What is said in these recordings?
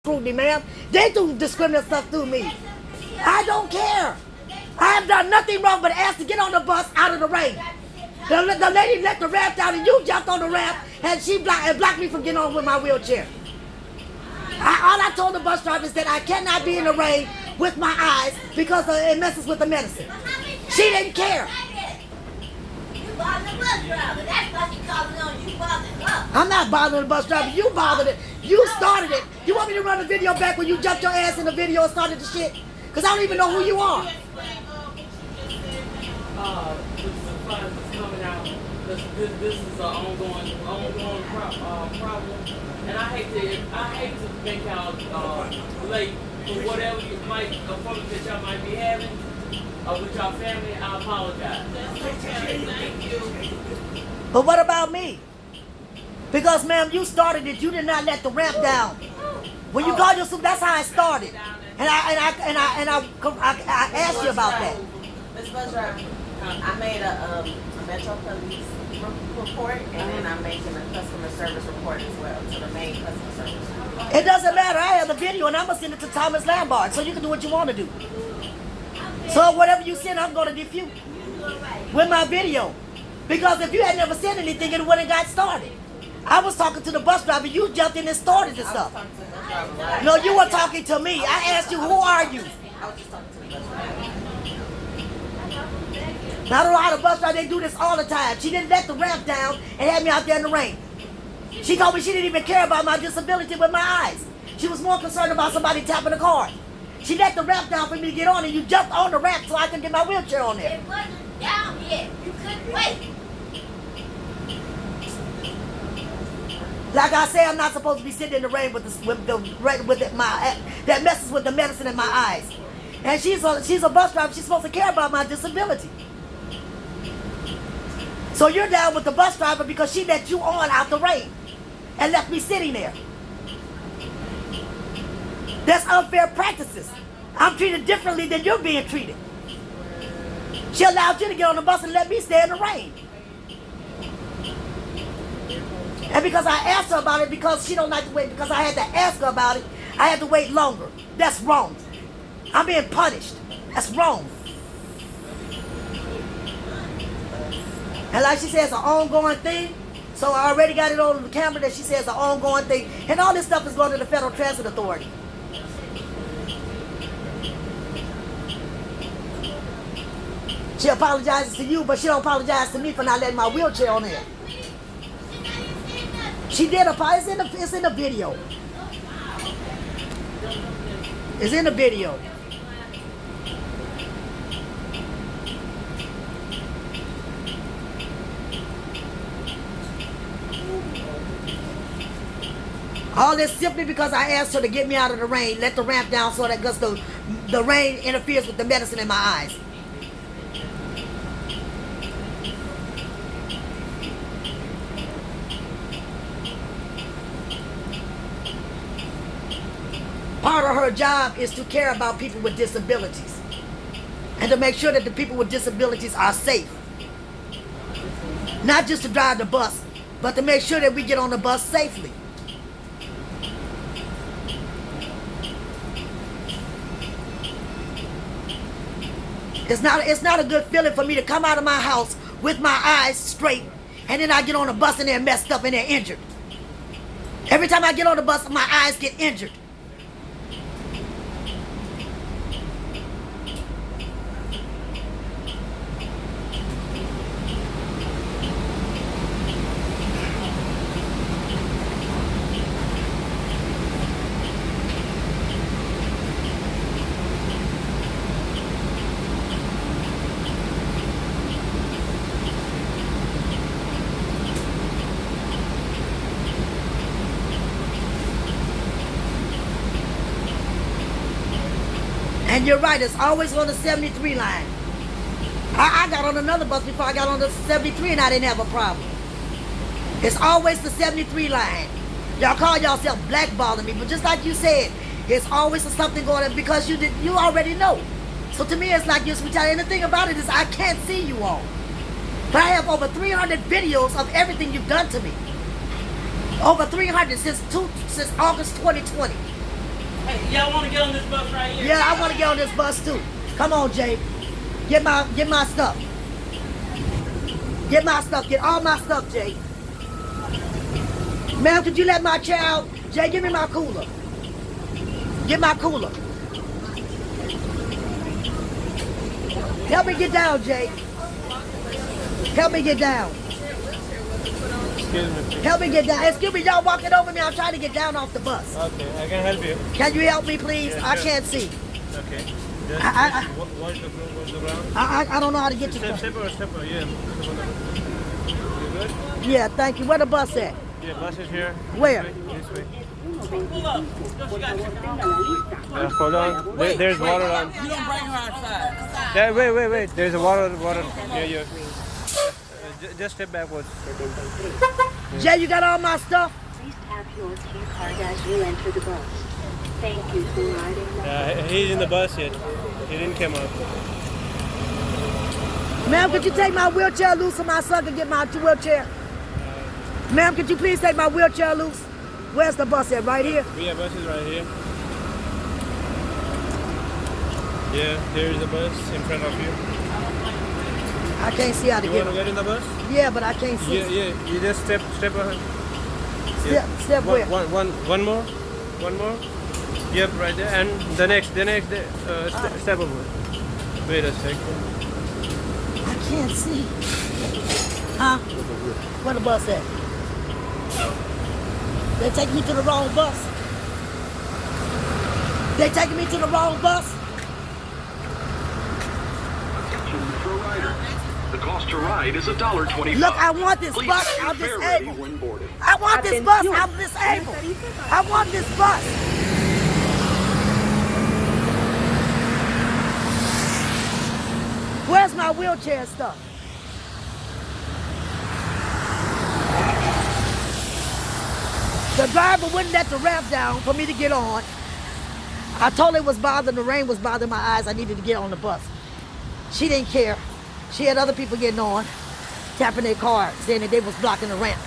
scrutiny, ma'am. They do discriminative stuff through me. I don't care. I have done nothing wrong but ask to get on the bus out of the rain. The lady let the ramp down and you jumped on the ramp and she blocked me from getting on with my wheelchair. All I told the bus driver is that I cannot be in the rain with my eyes because it messes with the medicine. She didn't care. You bothering the bus driver. That's why she calling on you bothering her. I'm not bothering the bus driver. You bothered it. You started it. You want me to run the video back when you jumped your ass in the video and started the shit? Because I don't even know who you are. With the supplies that's coming out, this is an ongoing problem, and I hate to make y'all late for whatever you might appointment that y'all might be having with your family. I apologize. Thank you. But what about me? Because, ma'am, you started it. You did not let the ramp down. When you called yourself, that's how it started. And I asked you about that. Ms. Bus Driver, I made a Metro Police report, and then I'm making a customer service report as well to the main customer service report. It doesn't matter. I have the video, and I'm going to send it to Thomas Lambert, so you can do what you want to do. So whatever you send, I'm going to defute with my video. Because if you had never said anything, it wouldn't have got started. I was talking to the bus driver. You jumped in and started the stuff. No, you were talking to me. I asked you, who are you? I was just talking to the bus driver. Now, I don't know how the bus driver, they do this all the time. She didn't let the ramp down and had me out there in the rain. She told me she didn't even care about my disability with my eyes. She was more concerned about somebody tapping the car. She let the ramp down for me to get on, and you jumped on the ramp so I could get my wheelchair on there. It wasn't down yet. You couldn't wait. Like I say, I'm not supposed to be sitting in the rain that messes with the medicine in my eyes. And she's a bus driver. She's supposed to care about my disability. So you're down with the bus driver because she let you on out the rain and left me sitting there. That's unfair practices. I'm treated differently than you're being treated. She allowed you to get on the bus and let me stay in the rain. And because I asked her about it, because she don't like to wait, because I had to ask her about it, I had to wait longer. That's wrong. I'm being punished. That's wrong. And like she says, it's an ongoing thing. So I already got it on the camera that she says an ongoing thing. And all this stuff is going to the Federal Transit Authority. She apologizes to you, but she don't apologize to me for not letting my wheelchair on there. She did apologize. It's in the video. It's in the video. All this simply because I asked her to get me out of the rain, let the ramp down so that because the rain interferes with the medicine in my eyes. Part of her job is to care about people with disabilities and to make sure that the people with disabilities are safe. Not just to drive the bus, but to make sure that we get on the bus safely. It's not a good feeling for me to come out of my house with my eyes straight and then I get on the bus and they're messed up and they're injured. Every time I get on the bus, my eyes get injured. And you're right, it's always on the 73 line. I got on another bus before I got on the 73 and I didn't have a problem. It's always the 73 line. Y'all call yourself blackballing me, but just like you said, it's always something going on because you already know. So to me, it's like you're retaliating. And the thing about it is I can't see you all. But I have over 300 videos of everything you've done to me. Over 300 since August 2020. Hey, y'all want to get on this bus right here? Yeah, I want to get on this bus too. Come on, Jay. Get my stuff. Get my stuff. Get all my stuff, Jay. Ma'am, could you let my chair out? Jay, give me my cooler. Get my cooler. Help me get down, Jay. Help me get down. Excuse me. Help me get down. Excuse me, y'all walking over me. I'm trying to get down off the bus. Okay, I can help you. Can you help me, please? Yeah, I sure. can't see. Okay. Just watch the ground. I don't know how to get to the Step over, yeah. You good? Yeah, thank you. Where the bus at? Yeah, bus is here. Where? This way. Pull up. Hold on. There's water on. You don't bring her outside. Yeah, wait. There's a water. Yeah, you. Just step backwards. Jay, you got all my stuff? Please tap your key card as you enter the bus. Thank you for riding. He's in the bus yet. He didn't come out. Ma'am, could you take my wheelchair loose so my son can get my wheelchair? Ma'am, could you please take my wheelchair loose? Where's the bus at? Right here? Yeah, bus is right here. Yeah, there's the bus in front of you. I can't see how to You get want to get in the bus? Yeah, but I can't see. Yeah. You just step ahead. Step where? One more. Yep, right there. And the next, step over. Wait a second. I can't see. Huh? Where the bus at? They taking me to the wrong bus. They taking me to the wrong bus. For a rider. The cost to ride is $1.25. Look, I want this Please bus. have your I'm fare ready disabled. when boarding. I want this bus. I'm disabled. I want this bus. Where's my wheelchair stuff? The driver wouldn't let the ramp down for me to get on. I told her it was bothering, the rain was bothering my eyes. I needed to get on the bus. She didn't care. She had other people getting on, tapping their card, saying that they was blocking the ramp.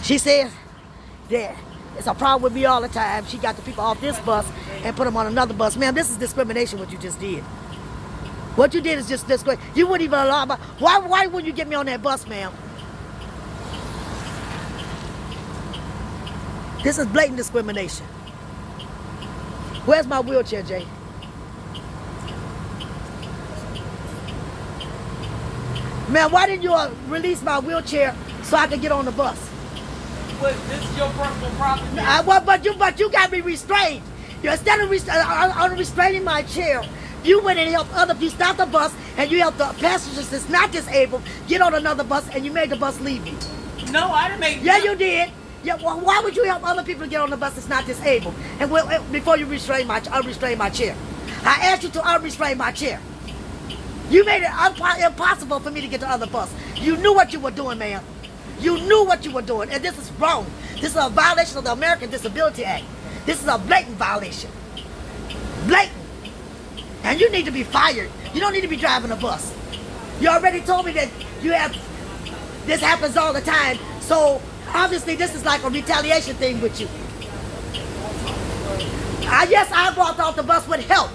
She said that it's a problem with me all the time. She got the people off this bus and put them on another bus. Ma'am, this is discrimination, what you just did. What you did is just discrimination. You wouldn't even allow my, why wouldn't you get me on that bus, ma'am? This is blatant discrimination. Where's my wheelchair, Jay? Man, why didn't you release my wheelchair so I could get on the bus? But this is your personal property. But you got me restrained. Instead of restraining my chair, you went and helped other people stop the bus, and you helped the passengers that's not disabled get on another bus, and you made the bus leave me. No, I didn't make. Yeah, you did. Yeah, well, why would you help other people to get on the bus that's not disabled? And before you unrestrain my chair, I asked you to unrestrain my chair. You made it impossible for me to get the other bus. You knew what you were doing, ma'am. You knew what you were doing, and this is wrong. This is a violation of the American Disability Act. This is a blatant violation. Blatant. And you need to be fired. You don't need to be driving a bus. You already told me that this happens all the time, so obviously this is like a retaliation thing with you. Yes, I walked off the bus with help.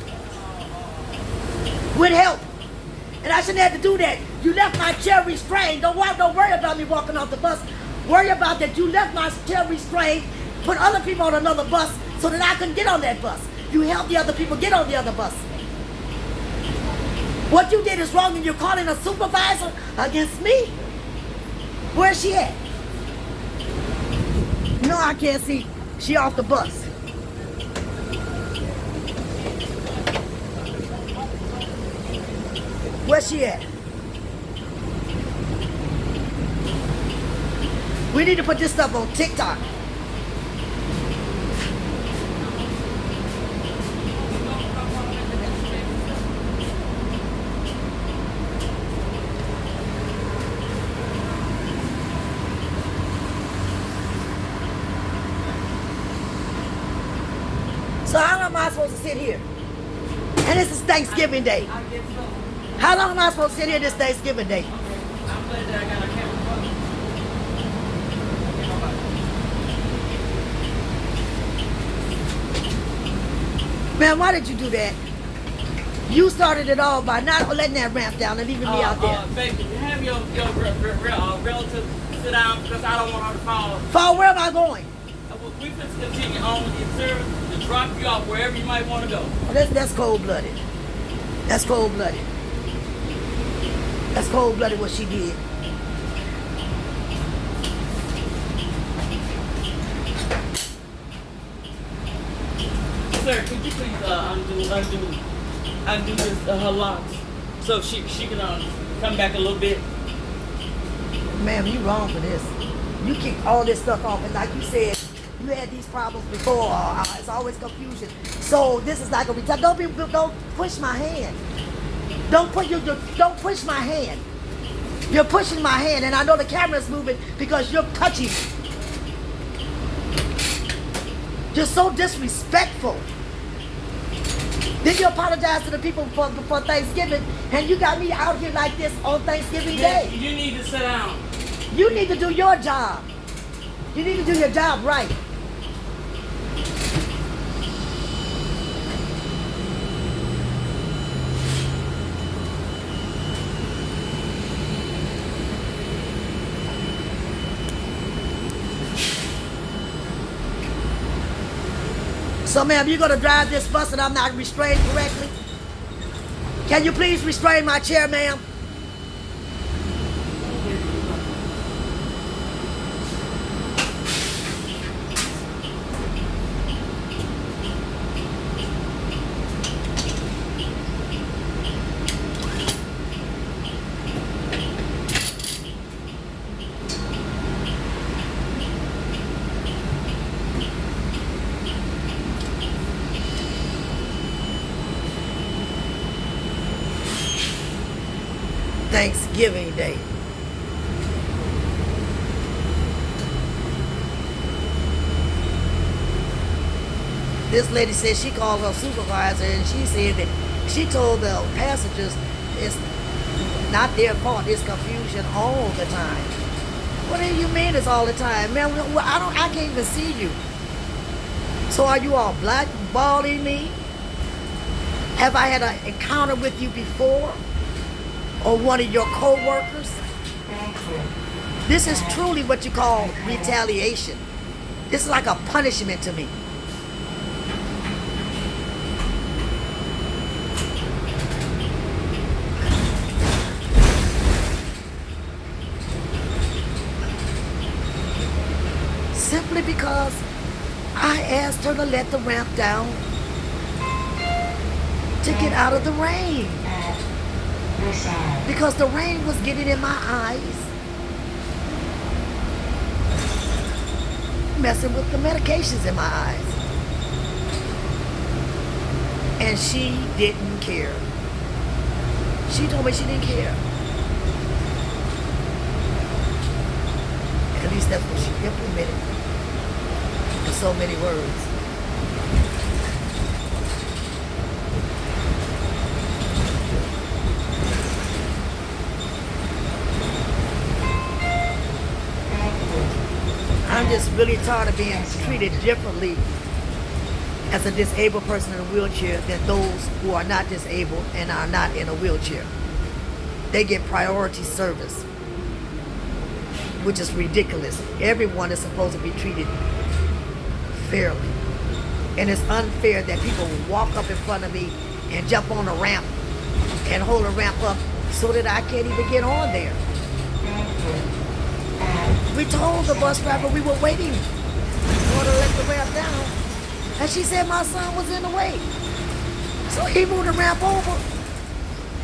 With help. And I shouldn't have to do that. You left my chair restrained. Don't worry about me walking off the bus. Worry about that you left my chair restrained, put other people on another bus so that I couldn't get on that bus. You helped the other people get on the other bus. What you did is wrong, and you're calling a supervisor against me? Where's she at? No, I can't see. She off the bus. Where's she at? We need to put this stuff on TikTok. So how long am I supposed to sit here? And this is Thanksgiving Day. How long am I supposed to sit here this Thanksgiving Day? I'm glad that I got a camera. Man, why did you do that? You started it all by not letting that ramp down and leaving me out there. Baby, have your relative sit down because I don't want her to fall. Fall, where am I going? We just continue on with the service to drop you off wherever you might want to go. That's cold-blooded. That's cold-blooded. That's cold-blooded what she did. Sir, could you please undo this, her locks so she can come back a little bit? Ma'am, you wrong for this. You kick all this stuff off, and like you said, you had these problems before. It's always confusion. So this is like a don't push my hand. Don't push my hand. You're pushing my hand, and I know the camera's moving because you're touching me. You're so disrespectful. Then you apologize to the people for Thanksgiving, and you got me out here like this on Thanksgiving Day. You need to sit down. You need to do your job. You need to do your job right. So, ma'am, you're going to drive this bus and I'm not restrained correctly? Can you please restrain my chair, ma'am? Thanksgiving Day. This lady said she called her supervisor and she said that she told the passengers it's not their fault, it's confusion all the time. What do you mean it's all the time? Man, I can't even see you. So are you all blackballing me? Have I had an encounter with you before? Or one of your co-workers? This is truly what you call retaliation. This is like a punishment to me. Simply because I asked her to let the ramp down to get out of the rain. Because the rain was getting in my eyes, messing with the medications in my eyes. And she didn't care. She told me she didn't care. At least that's what she implemented in so many words. I'm just really tired of being treated differently as a disabled person in a wheelchair than those who are not disabled and are not in a wheelchair. They get priority service, which is ridiculous. Everyone is supposed to be treated fairly. And it's unfair that people walk up in front of me and jump on a ramp and hold a ramp up so that I can't even get on there. We told the bus driver we were waiting for her to let the ramp down. And she said my son was in the way. So he moved the ramp over.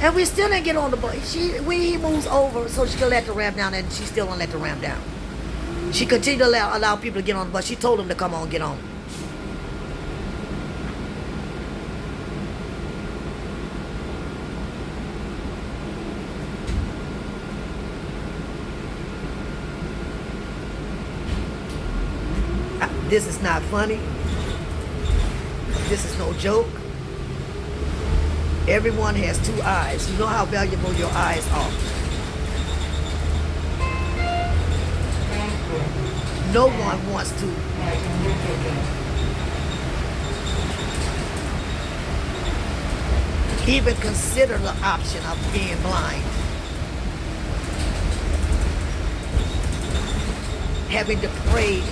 And we still didn't get on the bus. He moves over so she can let the ramp down, and she still won't let the ramp down. She continued to allow people to get on the bus. She told them to come on, get on. This is not funny. This is no joke. Everyone has two eyes. You know how valuable your eyes are. No one wants to even consider the option of being blind, having depraved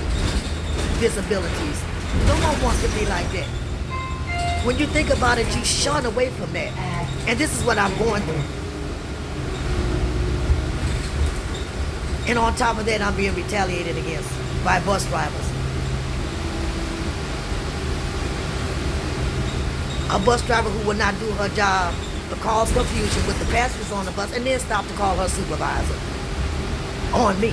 disabilities. No one wants to be like that. When you think about it, you shun away from that. And this is what I'm going through. And on top of that, I'm being retaliated against by bus drivers. A bus driver who will not do her job but cause confusion with the passengers on the bus and then stop to call her supervisor on me.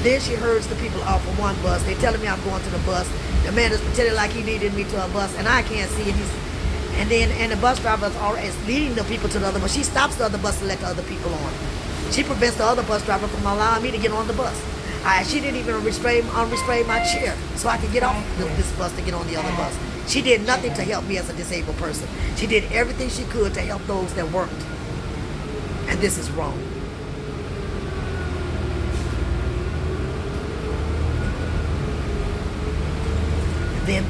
Then she herds the people off of one bus. They're telling me I'm going to the bus. The man is pretending like he needed me to a bus, and I can't see it. And the bus driver is leading the people to the other bus. She stops the other bus to let the other people on. She prevents the other bus driver from allowing me to get on the bus. She didn't even unrestrain my chair so I could get off this bus to get on the other bus. She did nothing to help me as a disabled person. She did everything she could to help those that weren't. And this is wrong. Then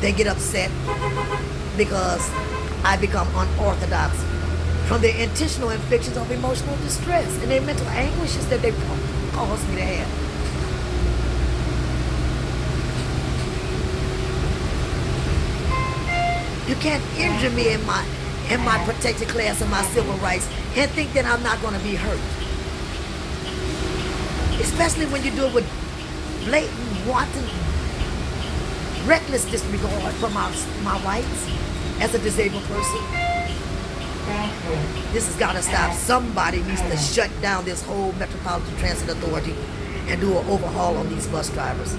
they get upset because I become unorthodox from the intentional inflictions of emotional distress and their mental anguishes that they cause me to have. You can't injure me in my protected class and my civil rights and think that I'm not going to be hurt. Especially when you do it with blatant, wanton, reckless disregard for my rights as a disabled person. This has got to stop. Somebody needs to shut down this whole Metropolitan Transit Authority and do an overhaul on these bus drivers.